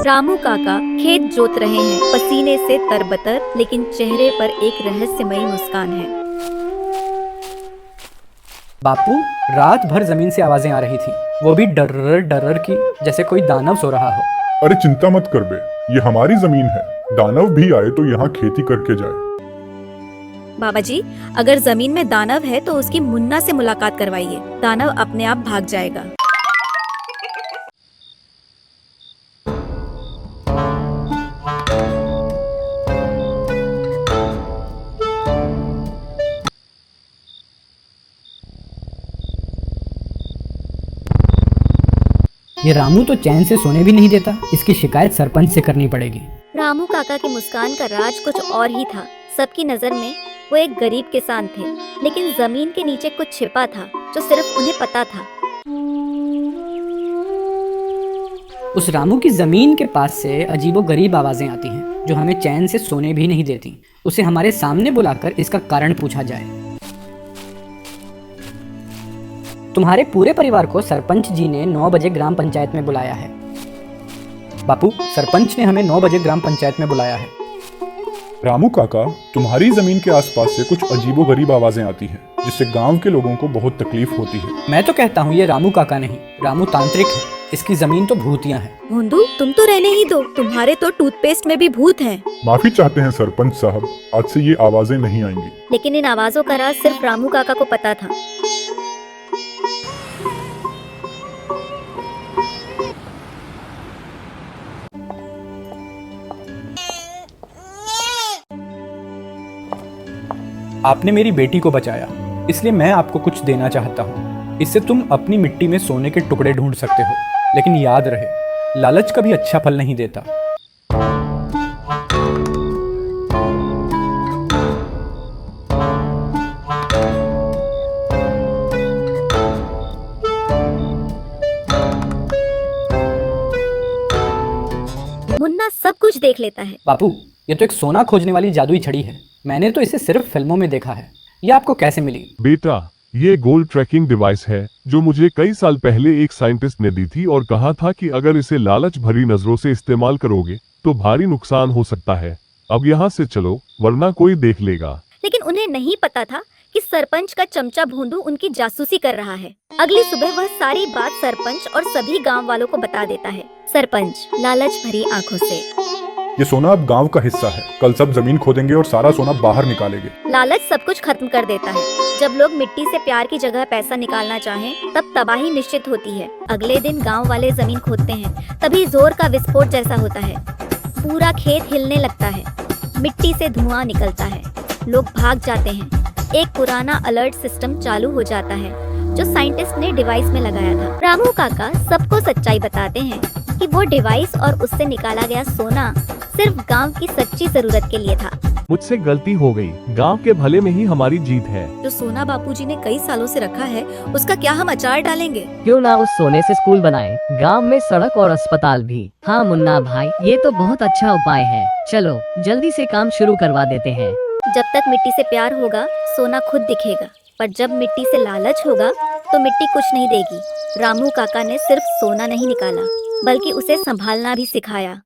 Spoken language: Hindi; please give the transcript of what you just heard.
रामू काका खेत जोत रहे हैं, पसीने से तरबतर, लेकिन चेहरे पर एक रहस्यमयी मुस्कान है। बापू, रात भर जमीन से आवाजें आ रही थी, वो भी डर्रर डर्रर की, जैसे कोई दानव सो रहा हो। अरे चिंता मत कर बे, ये हमारी जमीन है। दानव भी आए तो यहाँ खेती करके जाए। बाबा जी, अगर जमीन में दानव है तो उसकी मुन्ना से मुलाकात करवाइए, दानव अपने आप भाग जाएगा। ये रामू तो चैन से सोने भी नहीं देता, इसकी शिकायत सरपंच से करनी पड़ेगी। रामू काका की मुस्कान का राज कुछ और ही था। सबकी नजर में वो एक गरीब किसान थे, लेकिन जमीन के नीचे कुछ छिपा था जो सिर्फ उन्हें पता था। उस रामू की जमीन के पास से अजीबो गरीब आवाजें आती हैं, जो हमें चैन से सोने भी नहीं देती। उसे हमारे सामने बुलाकर इसका कारण पूछा जाए। तुम्हारे पूरे परिवार को सरपंच जी ने 9 बजे ग्राम पंचायत में बुलाया है। बापू, सरपंच ने हमें 9 बजे ग्राम पंचायत में बुलाया है। रामू काका, तुम्हारी जमीन के आसपास से कुछ अजीबोगरीब आवाजें आती हैं, जिससे गांव के लोगों को बहुत तकलीफ होती है। मैं तो कहता हूँ ये रामू काका नहीं, रामू तांत्रिक है। इसकी जमीन तो भूतियाँ हैं। भोंदू, तुम तो रहने ही दो, तुम्हारे तो टूथपेस्ट में भी भूत हैं। माफी चाहते हैं सरपंच साहब, आज से ये आवाजें नहीं आएंगी। लेकिन इन आवाजों का राज सिर्फ रामू काका को पता था। आपने मेरी बेटी को बचाया, इसलिए मैं आपको कुछ देना चाहता हूँ। इससे तुम अपनी मिट्टी में सोने के टुकड़े ढूंढ सकते हो, लेकिन याद रहे, लालच कभी अच्छा फल नहीं देता। मुन्ना सब कुछ देख लेता है। बापू, ये तो एक सोना खोजने वाली जादुई छड़ी है। मैंने तो इसे सिर्फ फिल्मों में देखा है। ये आपको कैसे मिली? बेटा, ये गोल्ड ट्रैकिंग डिवाइस है जो मुझे कई साल पहले एक साइंटिस्ट ने दी थी और कहा था कि अगर इसे लालच भरी नजरों से इस्तेमाल करोगे तो भारी नुकसान हो सकता है। अब यहाँ से चलो, वरना कोई देख लेगा। लेकिन उन्हें नहीं पता था कि सरपंच का चमचा भोंदू उनकी जासूसी कर रहा है। अगली सुबह वह सारी बात सरपंच और सभी गांव वालों को बता देता है। सरपंच लालच भरी आंखों से, ये सोना अब गांव का हिस्सा है। कल सब जमीन खोदेंगे और सारा सोना बाहर निकालेंगे। लालच सब कुछ खत्म कर देता है। जब लोग मिट्टी से प्यार की जगह पैसा निकालना चाहें, तब तबाही निश्चित होती है। अगले दिन गांव वाले जमीन खोदते हैं, तभी जोर का विस्फोट जैसा होता है। पूरा खेत हिलने लगता है, मिट्टी से धुआं निकलता है, लोग भाग जाते हैं। एक पुराना अलर्ट सिस्टम चालू हो जाता है जो साइंटिस्ट ने डिवाइस में लगाया था। रामू काका सबको सच्चाई बताते हैं कि वो डिवाइस और उससे निकाला गया सोना सिर्फ गांव की सच्ची जरूरत के लिए था। मुझसे गलती हो गई, गांव के भले में ही हमारी जीत है। जो सोना बापूजी ने कई सालों से रखा है, उसका क्या हम अचार डालेंगे? क्यों ना उस सोने से स्कूल बनाएं, गांव में सड़क और अस्पताल भी। हाँ मुन्ना भाई, ये तो बहुत अच्छा उपाय है। चलो जल्दी से काम शुरू करवा देते हैं। जब तक मिट्टी से प्यार होगा, सोना खुद दिखेगा। पर जब मिट्टी से लालच होगा, तो मिट्टी कुछ नहीं देगी। रामू काका ने सिर्फ सोना नहीं निकाला, बल्कि उसे संभालना भी सिखाया।